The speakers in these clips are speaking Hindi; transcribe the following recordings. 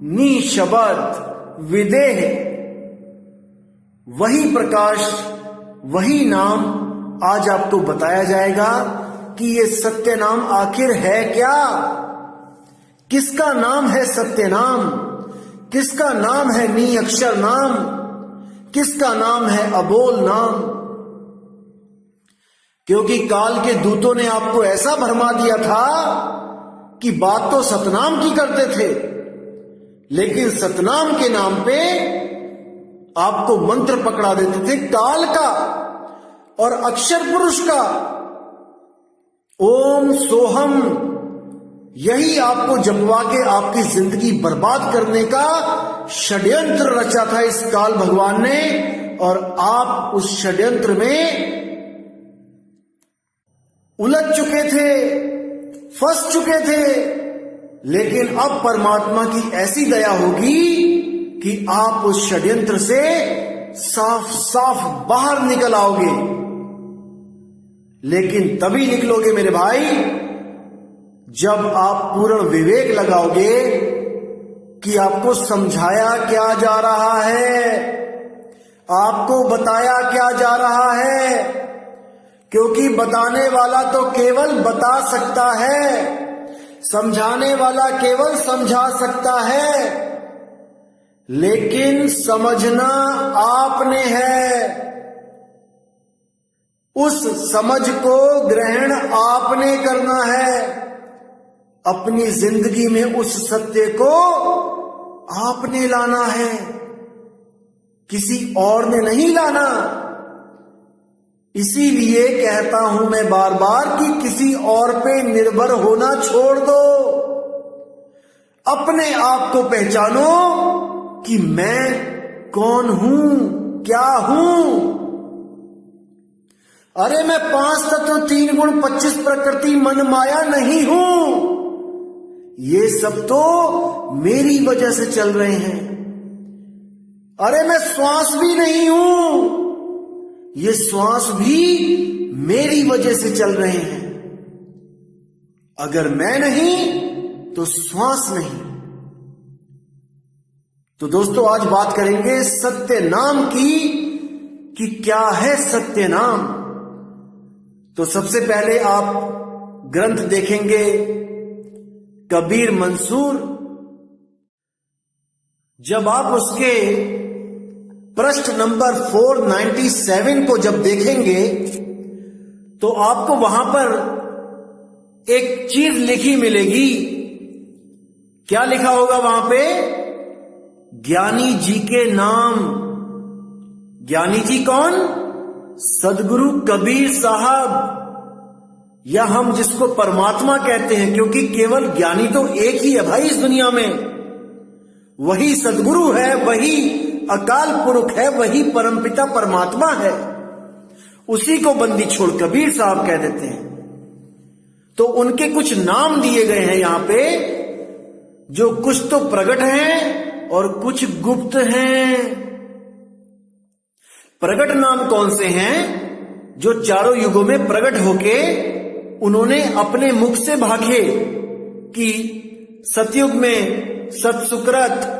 निशब्द विदेह, वही प्रकाश, वही नाम आज आपको बताया जाएगा कि ये सत्य नाम आखिर है क्या। किसका नाम है सत्य नाम, किसका नाम है नी अक्षर नाम, किसका नाम है अबोल नाम। क्योंकि काल के दूतों ने आपको ऐसा भरमा दिया था कि बात तो सतनाम की करते थे, लेकिन सतनाम के नाम पे आपको मंत्र पकड़ा देते थे काल का और अक्षर पुरुष का। ओम सोहम, यही आपको जमवा के आपकी जिंदगी बर्बाद करने का षड्यंत्र रचा था इस काल भगवान ने, और आप उस षड्यंत्र में उलझ चुके थे, फंस चुके थे। लेकिन अब परमात्मा की ऐसी दया होगी कि आप उस षड्यंत्र से साफ साफ बाहर निकल आओगे। लेकिन तभी निकलोगे मेरे भाई जब आप पूर्ण विवेक लगाओगे कि आपको समझाया क्या जा रहा है, आपको बताया क्या जा रहा है। क्योंकि बताने वाला तो केवल बता सकता है, समझाने वाला केवल समझा सकता है, लेकिन समझना आपने है। उस समझ को ग्रहण आपने करना है। अपनी जिंदगी में उस सत्य को आपने लाना है, किसी और ने नहीं लाना। इसीलिए कहता हूं मैं बार बार कि किसी और पे निर्भर होना छोड़ दो। अपने आप को पहचानो कि मैं कौन हूं, क्या हूं। अरे मैं 5 तत्व 3 गुण 25 प्रकृति मन माया नहीं हूं। ये सब तो मेरी वजह से चल रहे हैं। अरे मैं श्वास भी नहीं हूं, ये श्वास भी मेरी वजह से चल रहे हैं। अगर मैं नहीं तो श्वास नहीं। तो दोस्तों आज बात करेंगे सत्य नाम की कि क्या है सत्य नाम। तो सबसे पहले आप ग्रंथ देखेंगे कबीर मंसूर। जब आप उसके पृष्ठ नंबर 497 को जब देखेंगे तो आपको वहां पर एक चीज लिखी मिलेगी। क्या लिखा होगा वहां पे? ज्ञानी जी के नाम। ज्ञानी जी कौन? सदगुरु कबीर साहब, या हम जिसको परमात्मा कहते हैं, क्योंकि केवल ज्ञानी तो एक ही है भाई इस दुनिया में। वही सदगुरु है, वही अकाल पुरुष है, वही परमपिता परमात्मा है। उसी को बंदी छोड़ कबीर साहब कह देते हैं। तो उनके कुछ नाम दिए गए हैं यहां पे, जो कुछ तो प्रकट हैं और कुछ गुप्त हैं। प्रकट नाम कौन से हैं? जो चारों युगों में प्रकट होके उन्होंने अपने मुख से भाखे कि सतयुग में सतसुकृत,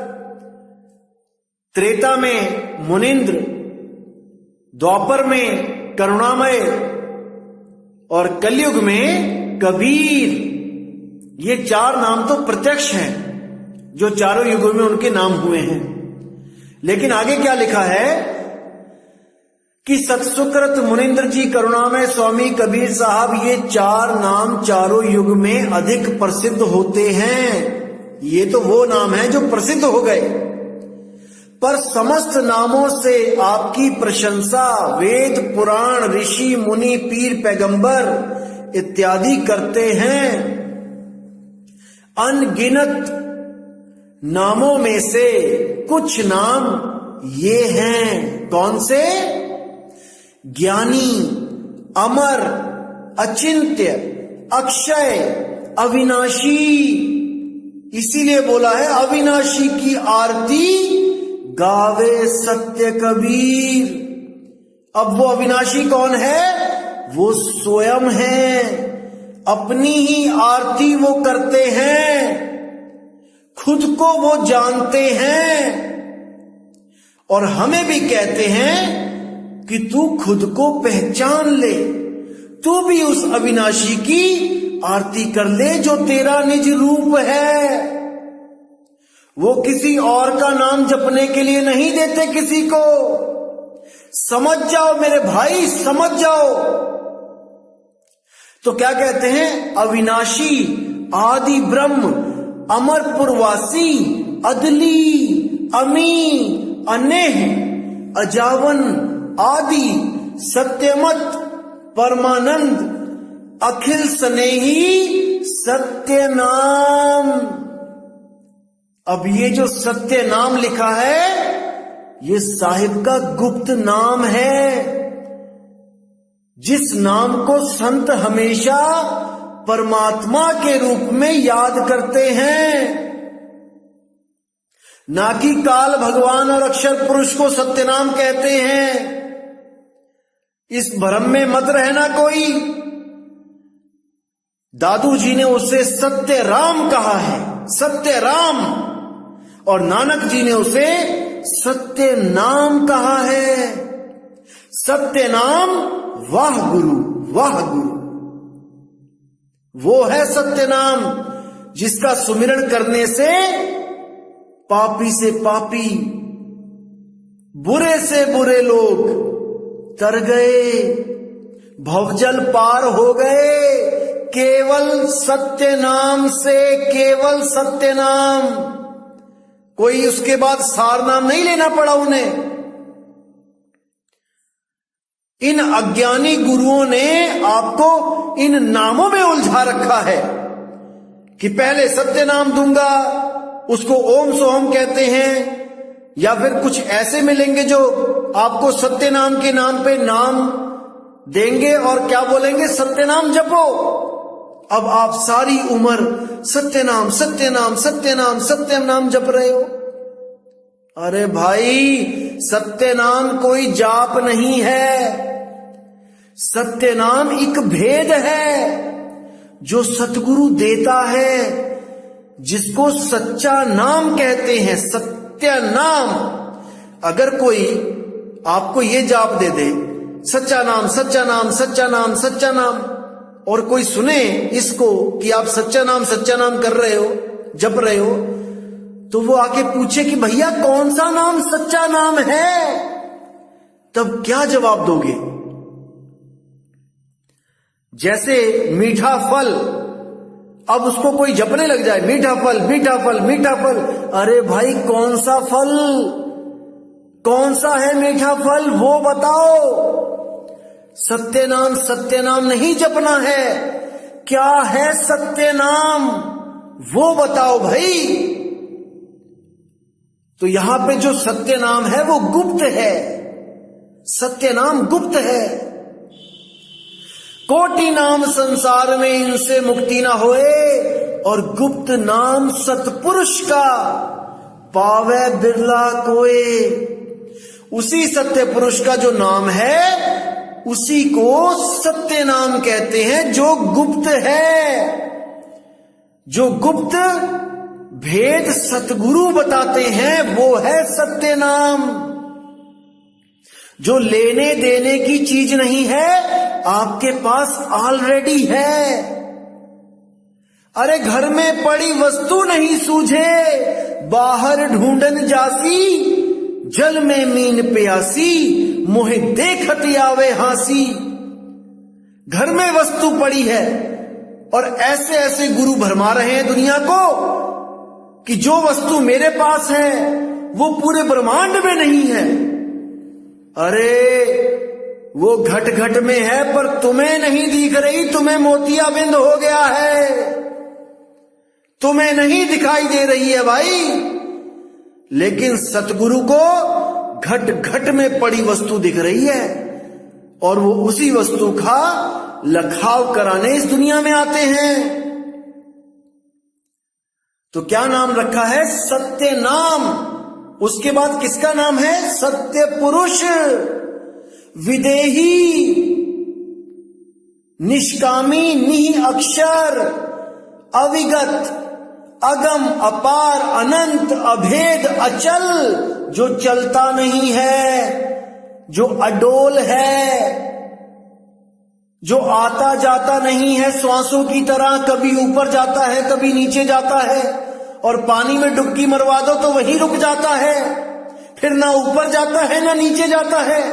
त्रेता में मुनिंद्र, द्वापर में करुणामय और कलयुग में कबीर। ये 4 नाम तो प्रत्यक्ष हैं जो चारों युगों में उनके नाम हुए हैं। लेकिन आगे क्या लिखा है कि सतसुकृत, मुनिंद्र जी, करुणामय, स्वामी कबीर साहब, ये 4 नाम चारों युग में अधिक प्रसिद्ध होते हैं। ये तो वो नाम है जो प्रसिद्ध हो गए, पर समस्त नामों से आपकी प्रशंसा वेद पुराण ऋषि मुनि पीर पैगंबर इत्यादि करते हैं। अनगिनत नामों में से कुछ नाम ये हैं। कौन से? ज्ञानी, अमर, अचिंत्य, अक्षय, अविनाशी। इसीलिए बोला है अविनाशी की आरती गावे सत्य कबीर। अब वो अविनाशी कौन है? वो स्वयं है। अपनी ही आरती वो करते हैं, खुद को वो जानते हैं और हमें भी कहते हैं कि तू खुद को पहचान ले, तू भी उस अविनाशी की आरती कर ले जो तेरा निज रूप है। वो किसी और का नाम जपने के लिए नहीं देते किसी को। समझ जाओ मेरे भाई, समझ जाओ। तो क्या कहते हैं? अविनाशी, आदि ब्रह्म, अमरपुरवासी, अदली, अमी, अनेह, अजावन, आदि, सत्यमत, परमानंद, अखिल स्नेही, सत्य नाम। अब ये जो सत्य नाम लिखा है ये साहिब का गुप्त नाम है, जिस नाम को संत हमेशा परमात्मा के रूप में याद करते हैं, ना कि काल भगवान और अक्षर पुरुष को सत्य नाम कहते हैं। इस भ्रम में मत रहना कोई। दादू जी ने उसे सत्य राम कहा है, सत्य राम, और नानक जी ने उसे सत्य नाम कहा है। सत्य नाम वाह गुरु, वाह गुरु, वो है सत्य नाम जिसका सुमिरन करने से पापी से पापी, बुरे से बुरे लोग तर गए, भवजल पार हो गए, केवल सत्य नाम से, केवल सत्य नाम। कोई उसके बाद सार नाम नहीं लेना पड़ा उन्हें। इन अज्ञानी गुरुओं ने आपको इन नामों में उलझा रखा है कि पहले सत्य नाम दूंगा, उसको ओम सोहम कहते हैं, या फिर कुछ ऐसे मिलेंगे जो आपको सत्य नाम के नाम पे नाम देंगे और क्या बोलेंगे? सत्य नाम जपो। अब आप सारी उम्र सत्य नाम, सत्य नाम, सत्य नाम, सत्य नाम जप रहे हो। अरे भाई, सत्य नाम कोई जाप नहीं है। सत्य नाम एक भेद है जो सतगुरु देता है, जिसको सच्चा नाम कहते हैं, सत्य नाम। अगर कोई आपको ये जाप दे दे, सच्चा नाम, सच्चा नाम, सच्चा नाम, सच्चा नाम, और कोई सुने इसको कि आप सच्चा नाम कर रहे हो, जप रहे हो, तो वो आके पूछे कि भैया कौन सा नाम सच्चा नाम है, तब क्या जवाब दोगे? जैसे मीठा फल, अब उसको कोई जपने लग जाए, मीठा फल, मीठा फल, मीठा फल। अरे भाई, कौन सा फल, कौन सा है मीठा फल, वो बताओ। सत्य नाम नहीं जपना है। क्या है सत्य नाम, वो बताओ भाई। तो यहां पे जो सत्य नाम है वो गुप्त है, सत्य नाम गुप्त है। कोटि नाम संसार में इनसे मुक्ति ना होए, और गुप्त नाम सतपुरुष का पावे बिरला कोए। उसी सत्य पुरुष का जो नाम है उसी को सत्य नाम कहते हैं, जो गुप्त है, जो गुप्त भेद सतगुरु बताते हैं, वो है सत्य नाम। जो लेने देने की चीज नहीं है, आपके पास ऑलरेडी है। अरे घर में पड़ी वस्तु नहीं सूझे, बाहर ढूंढन जासी, जल में मीन प्यासी, मोहे देखत आवे हासी। घर में वस्तु पड़ी है और ऐसे ऐसे गुरु भरमा रहे हैं दुनिया को कि जो वस्तु मेरे पास है वो पूरे ब्रह्मांड में नहीं है। अरे वो घट घट में है, पर तुम्हें नहीं दिख रही, तुम्हें मोतियाबिंद हो गया है, तुम्हें नहीं दिखाई दे रही है भाई। लेकिन सतगुरु को घट घट में पड़ी वस्तु दिख रही है, और वो उसी वस्तु का लखाव कराने इस दुनिया में आते हैं। तो क्या नाम रखा है? सत्य नाम। उसके बाद किसका नाम है? सत्य पुरुष, विदेही, निष्कामी, निह अक्षर, अविगत, अगम अपार अनंत अभेद अचल, जो चलता नहीं है, जो अडोल है, जो आता जाता नहीं है श्वासों की तरह, कभी ऊपर जाता है कभी नीचे जाता है, और पानी में डुबकी मरवा दो तो वहीं रुक जाता है, फिर ना ऊपर जाता है ना नीचे जाता है।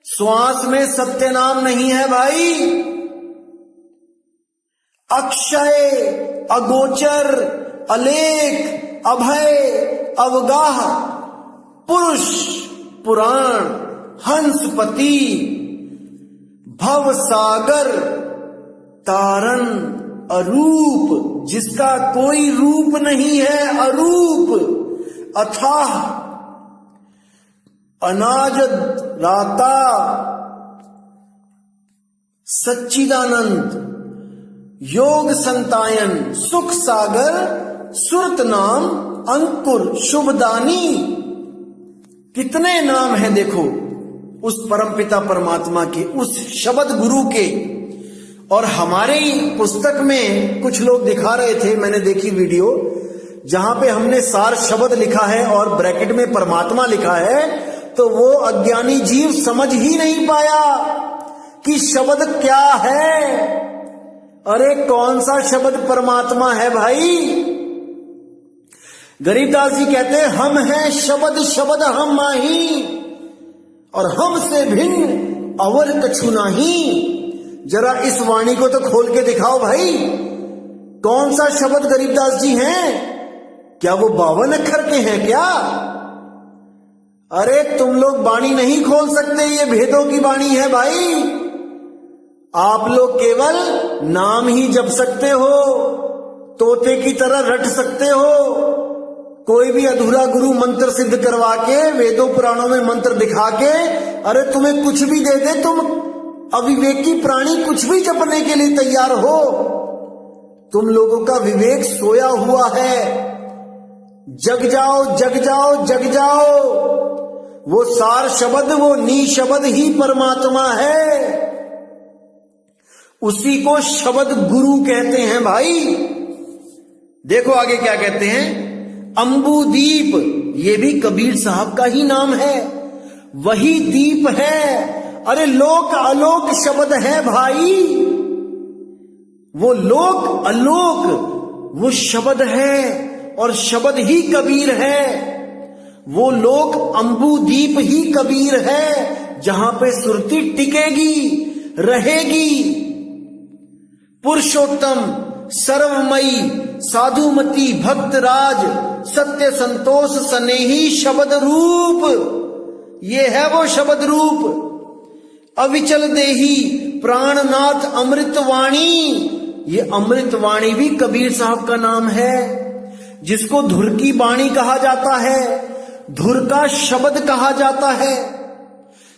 श्वास में सत्य नाम नहीं है भाई। अक्षय, अगोचर, अलेख, अभय, अवगाह, पुरुष, पुराण, हंसपति, भव सागर, तारण, अरूप, जिसका कोई रूप नहीं है, अरूप, अथाह, अनाज राता, सच्चिदानंद, योग संतायन, सुख सागर, सुरत नाम, अंकुर, शुभदानी। कितने नाम हैं देखो उस परमपिता परमात्मा के, उस शब्द गुरु के। और हमारे पुस्तक में कुछ लोग दिखा रहे थे, मैंने देखी वीडियो, जहां पे हमने सार शब्द लिखा है और ब्रैकेट में परमात्मा लिखा है, तो वो अज्ञानी जीव समझ ही नहीं पाया कि शब्द क्या है। अरे कौन सा शब्द परमात्मा है भाई? गरीबदास जी कहते हैं हम हैं शब्द, शब्द हम माही, और हमसे भिन्न अवर कछु नाही। जरा इस वाणी को तो खोल के दिखाओ भाई, कौन सा शब्द गरीबदास जी हैं? क्या वो 52 अक्षर के हैं क्या? अरे तुम लोग वाणी नहीं खोल सकते, ये भेदों की वाणी है भाई। आप लोग केवल नाम ही जप सकते हो, तोते की तरह रट सकते हो, कोई भी अधूरा गुरु मंत्र सिद्ध करवा के, वेदों पुराणों में मंत्र दिखा के, अरे तुम्हें कुछ भी दे दे, तुम अविवेकी प्राणी कुछ भी जपने के लिए तैयार हो। तुम लोगों का विवेक सोया हुआ है। जग जाओ, जग जाओ, जग जाओ। वो सार शब्द, वो नी शब्द ही परमात्मा है। उसी को शब्द गुरु कहते हैं भाई। देखो आगे क्या कहते हैं, अंबुदीप, ये भी कबीर साहब का ही नाम है, वही दीप है। अरे लोक अलोक शब्द है भाई, वो लोक अलोक वो शब्द है, और शब्द ही कबीर है। वो लोक अंबुदीप ही कबीर है, जहां पे सुरती टिकेगी, रहेगी। पुरुषोत्तम, सर्वमयी, साधुमती, भक्तराज, सत्य संतोष स्नेही शब्द रूप, ये है वो शब्द रूप। अविचल देही, प्राणनाथ, अमृतवाणी, ये अमृतवाणी भी कबीर साहब का नाम है, जिसको धुर की वाणी कहा जाता है, धुर का शब्द कहा जाता है।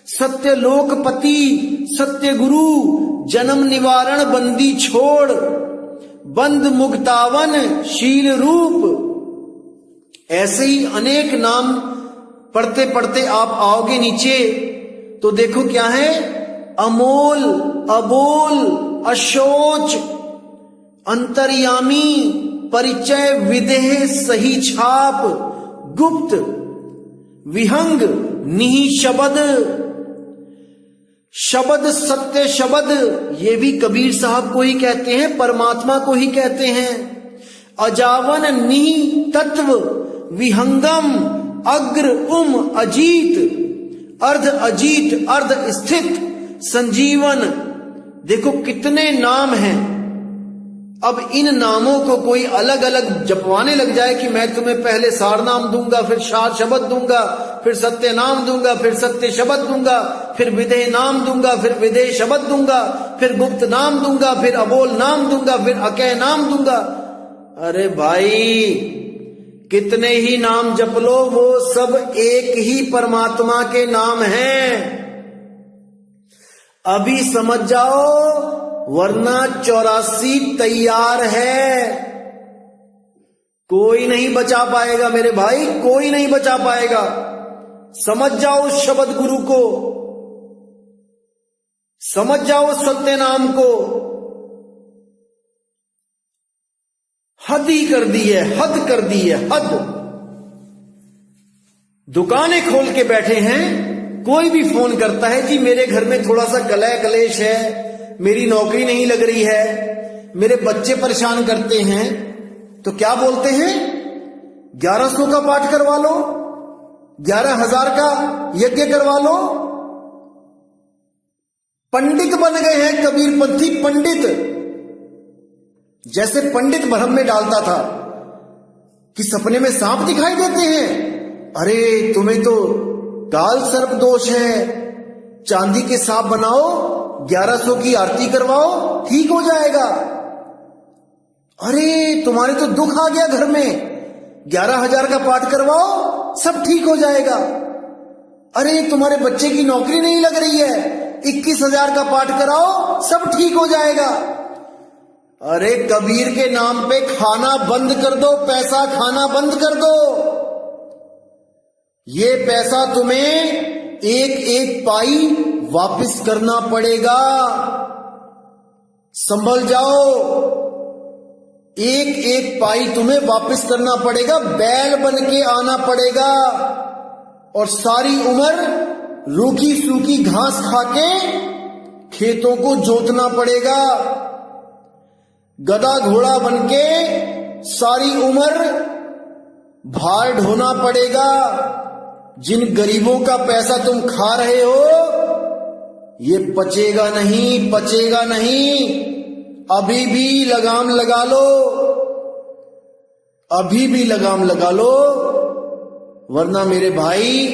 सत्य लोकपति, सत्य गुरु, जन्म निवारण, बंदी छोड़, बंद मुक्तावन, शील रूप। ऐसे ही अनेक नाम पढ़ते पढ़ते आप आओगे नीचे तो देखो क्या है, अमोल, अबोल, अशोच, अंतर्यामी, परिचय, विदेह, सही छाप, गुप्त, विहंग, निहि शब्द, शब्द, सत्य शब्द, ये भी कबीर साहब को ही कहते हैं, परमात्मा को ही कहते हैं। अजावन, निहि तत्व, विहंगम, अग्र, अजीत, अर्ध अजीत, अर्ध स्थित, संजीवन। देखो कितने नाम हैं। अब इन नामों को कोई अलग अलग जपवाने लग जाए कि मैं तुम्हें पहले सार नाम दूंगा, फिर सार शब्द दूंगा, फिर सत्य नाम दूंगा, फिर सत्य शब्द दूंगा, फिर विदेह नाम दूंगा, फिर विदेह शब्द दूंगा, फिर गुप्त नाम दूंगा, फिर अबोल नाम दूंगा, फिर अकय नाम दूंगा। अरे भाई कितने ही नाम जप लो, वो सब एक ही परमात्मा के नाम हैं। अभी समझ जाओ, वरना 84 तैयार है। कोई नहीं बचा पाएगा मेरे भाई, कोई नहीं बचा पाएगा। समझ जाओ उस शब्द गुरु को, समझ जाओ सत्य नाम को। हद ही कर दी है, हद कर दी है, हद। दुकानें खोल के बैठे हैं, कोई भी फोन करता है जी मेरे घर में थोड़ा सा कलह कलेश है, मेरी नौकरी नहीं लग रही है, मेरे बच्चे परेशान करते हैं, तो क्या बोलते हैं? 1100 का पाठ करवा लो, 11,000 का यज्ञ करवा लो। पंडित बन गए हैं कबीरपंथी, पंडित। जैसे पंडित भ्रम में डालता था कि सपने में सांप दिखाई देते हैं, अरे तुम्हें तो काल सर्प दोष है, चांदी के सांप बनाओ, 1100 की आरती करवाओ, ठीक हो जाएगा। अरे तुम्हारे तो दुख आ गया घर में, 11,000 का पाठ करवाओ, सब ठीक हो जाएगा। अरे तुम्हारे बच्चे की नौकरी नहीं लग रही है, 21,000 का पाठ कराओ, सब ठीक हो जाएगा। अरे कबीर के नाम पे खाना बंद कर दो, पैसा खाना बंद कर दो। ये पैसा तुम्हें एक एक पाई वापस करना पड़ेगा, संभल जाओ। एक एक पाई तुम्हें वापस करना पड़ेगा, बैल बन के आना पड़ेगा, और सारी उम्र रूखी सूखी घास खा के खेतों को जोतना पड़ेगा। गधा घोड़ा बनके सारी उम्र भार ढोना पड़ेगा। जिन गरीबों का पैसा तुम खा रहे हो, ये पचेगा नहीं, पचेगा नहीं। अभी भी लगाम लगा लो, अभी भी लगाम लगा लो, वरना मेरे भाई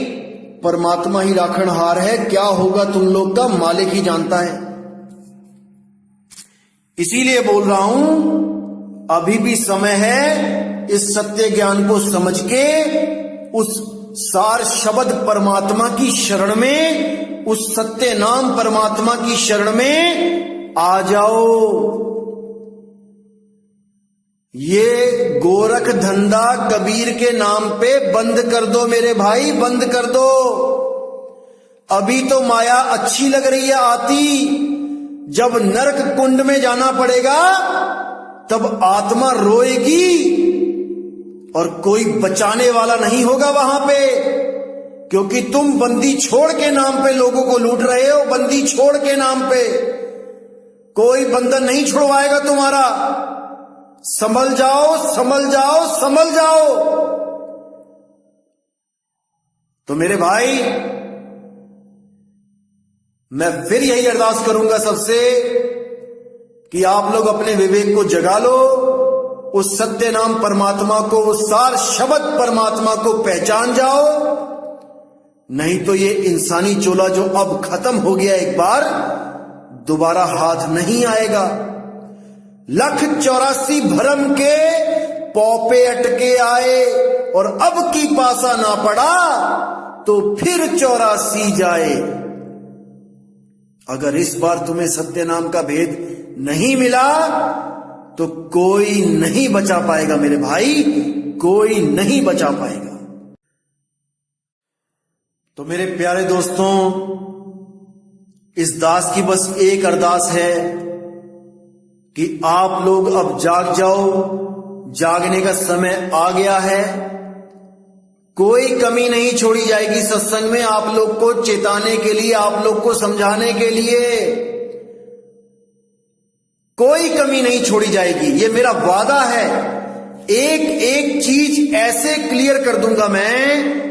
परमात्मा ही राखणहार है, क्या होगा तुम लोग का मालिक ही जानता है। इसीलिए बोल रहा हूं, अभी भी समय है इस सत्य ज्ञान को समझ के उस सार शब्द परमात्मा की शरण में, उस सत्य नाम परमात्मा की शरण में आ जाओ। ये गोरख धंधा कबीर के नाम पे बंद कर दो मेरे भाई, बंद कर दो। अभी तो माया अच्छी लग रही है आती, जब नरक कुंड में जाना पड़ेगा तब आत्मा रोएगी और कोई बचाने वाला नहीं होगा वहां पे, क्योंकि तुम बंदी छोड़ के नाम पे लोगों को लूट रहे हो। बंदी छोड़ के नाम पे कोई बंधन नहीं छुड़वाएगा तुम्हारा। संभल जाओ, संभल जाओ, संभल जाओ। तो मेरे भाई, मैं फिर यही अरदास करूंगा सबसे कि आप लोग अपने विवेक को जगा लो, उस सत्य नाम परमात्मा को, उस सार शब्द परमात्मा को पहचान जाओ। नहीं तो ये इंसानी चोला जो अब खत्म हो गया एक बार, दोबारा हाथ नहीं आएगा। 184 भरम के पौपे अटके आए, और अब की पासा ना पड़ा तो फिर 84 जाए। अगर इस बार तुम्हें सत्य नाम का भेद नहीं मिला तो कोई नहीं बचा पाएगा मेरे भाई, कोई नहीं बचा पाएगा। तो मेरे प्यारे दोस्तों, इस दास की बस एक अरदास है कि आप लोग अब जाग जाओ। जागने का समय आ गया है, कोई कमी नहीं छोड़ी जाएगी सत्संग में। आप लोग को चेताने के लिए, आप लोग को समझाने के लिए कोई कमी नहीं छोड़ी जाएगी, ये मेरा वादा है। एक एक चीज ऐसे क्लियर कर दूंगा मैं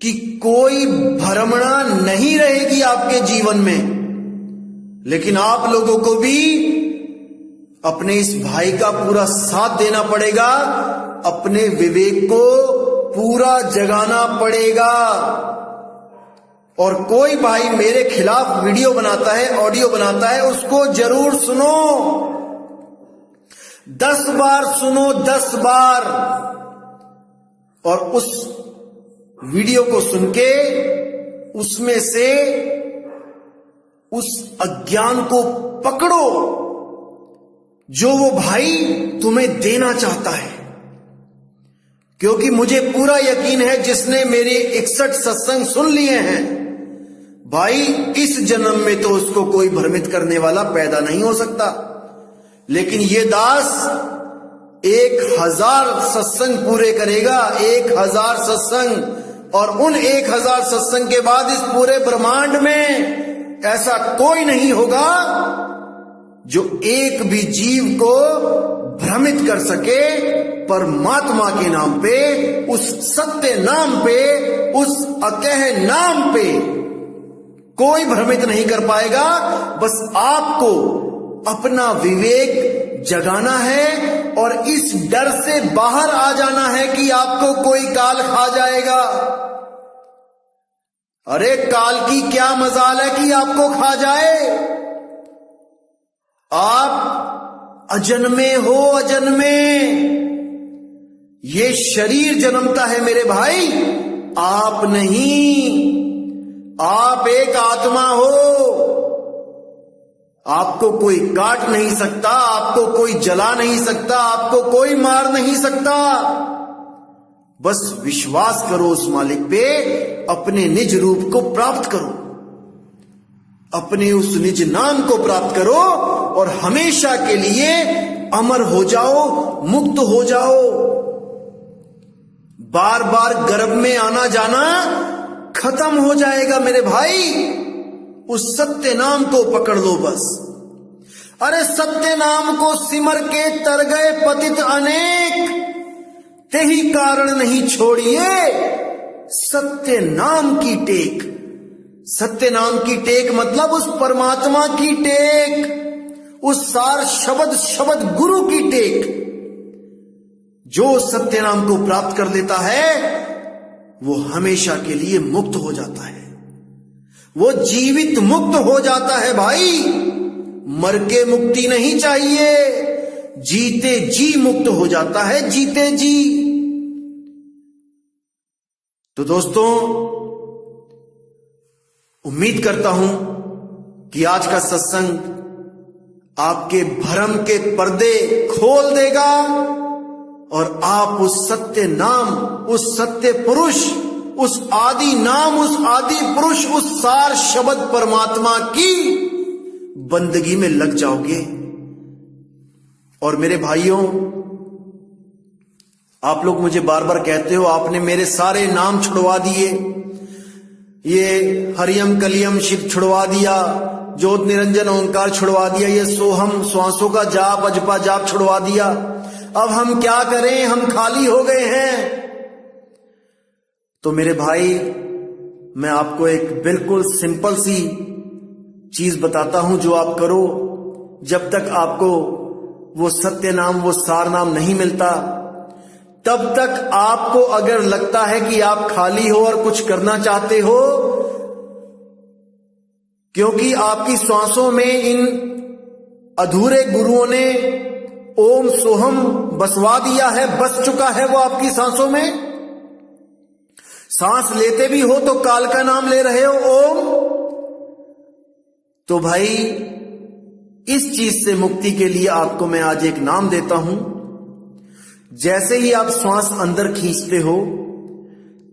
कि कोई भ्रमणा नहीं रहेगी आपके जीवन में। लेकिन आप लोगों को भी अपने इस भाई का पूरा साथ देना पड़ेगा, अपने विवेक को पूरा जगाना पड़ेगा। और कोई भाई मेरे खिलाफ वीडियो बनाता है, ऑडियो बनाता है, उसको जरूर सुनो, 10 बार सुनो, 10 बार। और उस वीडियो को सुन के उसमें से उस अज्ञान को पकड़ो जो वो भाई तुम्हें देना चाहता है। क्योंकि मुझे पूरा यकीन है, जिसने मेरे 61 सत्संग सुन लिए हैं भाई, इस जन्म में तो उसको कोई भ्रमित करने वाला पैदा नहीं हो सकता। लेकिन ये दास 1000 सत्संग पूरे करेगा, 1000 सत्संग। और उन 1000 सत्संग के बाद इस पूरे ब्रह्मांड में ऐसा कोई नहीं होगा जो एक भी जीव को भ्रमित कर सके परमात्मा के नाम पे, उस सत्य नाम पे, उस अकह नाम पे कोई भ्रमित नहीं कर पाएगा। बस आपको अपना विवेक जगाना है और इस डर से बाहर आ जाना है कि आपको कोई काल खा जाएगा। अरे काल की क्या मजाल है कि आपको खा जाए। आप अजन्मे हो, अजन्मे। ये शरीर जन्मता है मेरे भाई, आप नहीं। आप एक आत्मा हो, आपको कोई काट नहीं सकता, आपको कोई जला नहीं सकता, आपको कोई मार नहीं सकता। बस विश्वास करो उस मालिक पे, अपने निज रूप को प्राप्त करो, अपने उस निज नाम को प्राप्त करो और हमेशा के लिए अमर हो जाओ, मुक्त हो जाओ। बार बार गर्भ में आना जाना खत्म हो जाएगा मेरे भाई। उस सत्य नाम को पकड़ लो बस। अरे सत्य नाम को सिमर के तर गए पतित अनेक, तेहि कारण नहीं छोड़िए सत्य नाम की टेक। सत्य नाम की टेक मतलब उस परमात्मा की टेक, उस सार शब्द गुरु की टेक। जो सत्य नाम को प्राप्त कर लेता है वो हमेशा के लिए मुक्त हो जाता है, वो जीवित मुक्त हो जाता है भाई। मर के मुक्ति नहीं चाहिए, जीते जी मुक्त हो जाता है, जीते जी। तो दोस्तों, उम्मीद करता हूं कि आज का सत्संग आपके भ्रम के पर्दे खोल देगा और आप उस सत्य नाम, उस सत्य पुरुष, उस आदि नाम, उस आदि पुरुष, उस सार शब्द परमात्मा की बंदगी में लग जाओगे। और मेरे भाइयों, आप लोग मुझे बार बार कहते हो आपने मेरे सारे नाम छुड़वा दिए, ये हरियम कलियम शिव छुड़वा दिया, ज्योत निरंजन ओंकार छुड़वा दिया, ये सोहम श्वासों का जाप अजपा जाप छुड़वा दिया। अब हम क्या करें, हम खाली हो गए हैं। तो मेरे भाई, मैं आपको एक बिल्कुल सिंपल सी चीज बताता हूं जो आप करो। जब तक आपको वो सत्य नाम, वो सार नाम नहीं मिलता, तब तक आपको अगर लगता है कि आप खाली हो और कुछ करना चाहते हो, क्योंकि आपकी श्वासों में इन अधूरे गुरुओं ने ओम सोहम बसवा दिया है, बस चुका है वो आपकी सांसों में। सांस लेते भी हो तो काल का नाम ले रहे हो, ओम। तो भाई, इस चीज से मुक्ति के लिए आपको मैं आज एक नाम देता हूं। जैसे ही आप श्वास अंदर खींचते हो,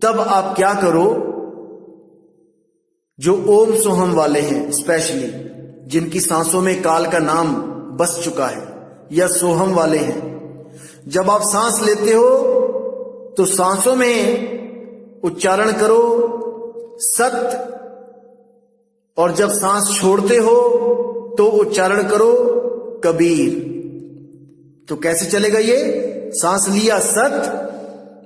तब आप क्या करो, जो ओम सोहम वाले हैं, स्पेशली जिनकी सांसों में काल का नाम बस चुका है, या सोहम वाले हैं, जब आप सांस लेते हो तो सांसों में उच्चारण करो सत्य, और जब सांस छोड़ते हो तो उच्चारण करो कबीर। तो कैसे चलेगा ये? सांस लिया सत्य,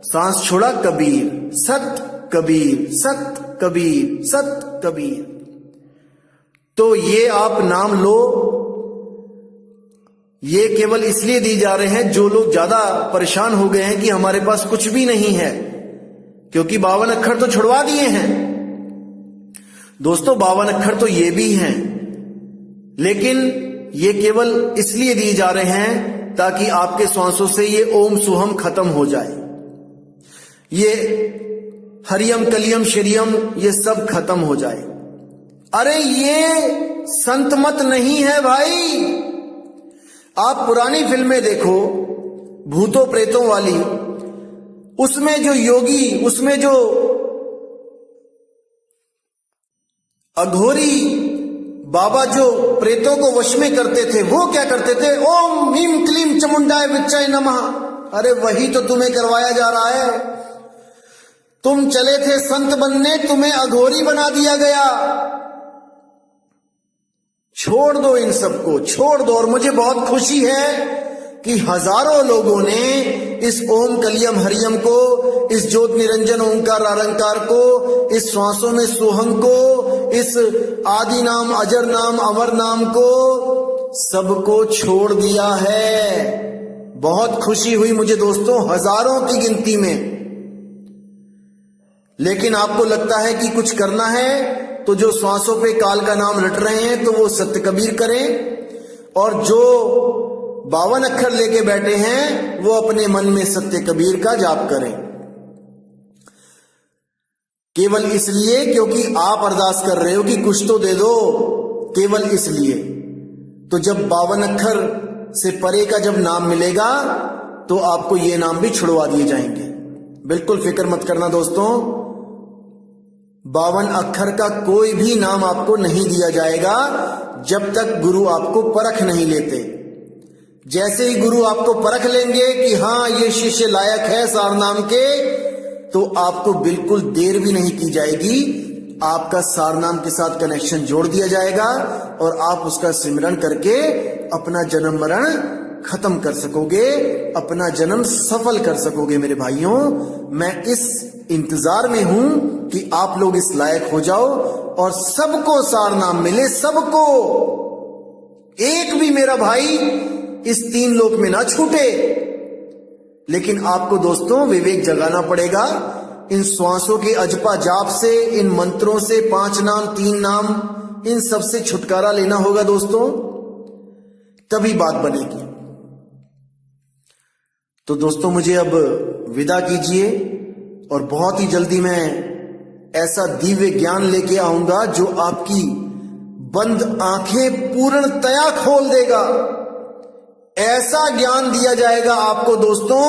सांस छोड़ा कबीर, सत्य कबीर, सत्य कबीर, सत्य कबीर। तो ये आप नाम लो। ये केवल इसलिए दी जा रहे हैं जो लोग ज्यादा परेशान हो गए हैं कि हमारे पास कुछ भी नहीं है, क्योंकि 52 अक्षर तो छुड़वा दिए हैं। दोस्तों, 52 अक्षर तो ये भी हैं, लेकिन ये केवल इसलिए दिए जा रहे हैं ताकि आपके श्वासों से ये ओम सोहम खत्म हो जाए, ये हरियम कलियम शरियम ये सब खत्म हो जाए। अरे ये संत मत नहीं है भाई। आप पुरानी फिल्में देखो, भूतों प्रेतों वाली, उसमें जो योगी, उसमें जो अघोरी बाबा जो प्रेतों को वश में करते थे वो क्या करते थे? ओम ह्रीम क्लीम चामुंडाय विच्चाय नमः। अरे वही तो तुम्हें करवाया जा रहा है। तुम चले थे संत बनने, तुम्हें अघोरी बना दिया गया। छोड़ दो इन सबको, छोड़ दो। और मुझे बहुत खुशी है कि हजारों लोगों ने इस ओम कलियम हरियम को, इस ज्योत निरंजन ओंकार अरंकार को, इस श्वासों में सोहम को, इस आदि नाम अजर नाम अमर नाम को, सबको छोड़ दिया है। बहुत खुशी हुई मुझे दोस्तों, हजारों की गिनती में। लेकिन आपको लगता है कि कुछ करना है तो जो श्वासों पे काल का नाम रट रहे हैं तो वो सत्य कबीर करें, और जो 52 अक्षर लेके बैठे हैं वो अपने मन में सत्य कबीर का जाप करें। केवल इसलिए क्योंकि आप अरदास कर रहे हो कि कुछ तो दे दो, केवल इसलिए। तो जब 52 अक्षर से परे का जब नाम मिलेगा तो आपको ये नाम भी छुड़वा दिए जाएंगे। बिल्कुल फिक्र मत करना दोस्तों, 52 अक्षर का कोई भी नाम आपको नहीं दिया जाएगा जब तक गुरु आपको परख नहीं लेते। जैसे ही गुरु आपको परख लेंगे कि हाँ ये शिष्य लायक है सार नाम के, तो आपको बिल्कुल देर भी नहीं की जाएगी, आपका सार नाम के साथ कनेक्शन जोड़ दिया जाएगा और आप उसका सिमरन करके अपना जन्म मरण खत्म कर सकोगे, अपना जन्म सफल कर सकोगे। मेरे भाइयों, मैं इस इंतजार में हूं कि आप लोग इस लायक हो जाओ और सबको सार नाम मिले, सबको। एक भी मेरा भाई इस 3 लोक में ना छूटे। लेकिन आपको दोस्तों विवेक जगाना पड़ेगा। इन श्वासों के अजपा जाप से, इन मंत्रों से, 5 नाम 3 नाम, इन सब से छुटकारा लेना होगा दोस्तों, तभी बात बनेगी। तो दोस्तों मुझे अब विदा कीजिए और बहुत ही जल्दी मैं ऐसा दिव्य ज्ञान लेके आऊंगा जो आपकी बंद आंखें पूर्णतया खोल देगा। ऐसा ज्ञान दिया जाएगा आपको दोस्तों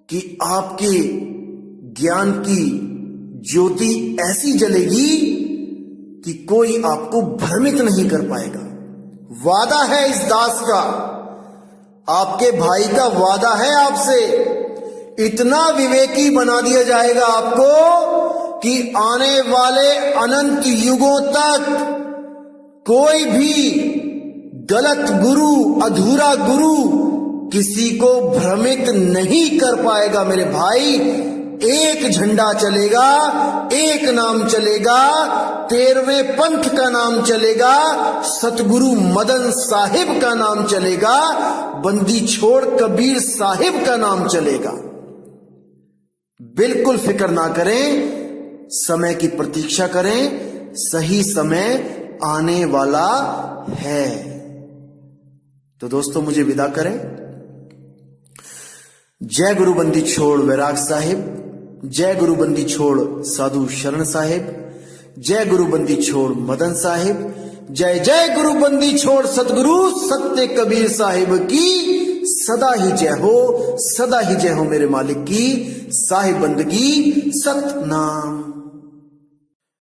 कि आपके ज्ञान की ज्योति ऐसी जलेगी कि कोई आपको भ्रमित नहीं कर पाएगा। वादा है इस दास का, आपके भाई का वादा है आपसे। इतना विवेकी बना दिया जाएगा आपको कि आने वाले अनंत युगों तक कोई भी गलत गुरु, अधूरा गुरु किसी को भ्रमित नहीं कर पाएगा। मेरे भाई, एक झंडा चलेगा, एक नाम चलेगा, 13वें पंथ का नाम चलेगा, सतगुरु मदन साहिब का नाम चलेगा, बंदी छोड़ कबीर साहिब का नाम चलेगा। बिल्कुल फिक्र ना करें, समय की प्रतीक्षा करें, सही समय आने वाला है। तो दोस्तों मुझे विदा करें। जय गुरु बंदी छोड़ वैराग साहिब, जय गुरु बंदी छोड़ साधु शरण साहिब, जय गुरु बंदी छोड़ मदन साहिब, जय जय गुरु बंदी छोड़ सतगुरु सत्य कबीर साहिब की सदा ही जय हो, सदा ही जय हो मेरे मालिक की। साहिब बंदगी सतनाम।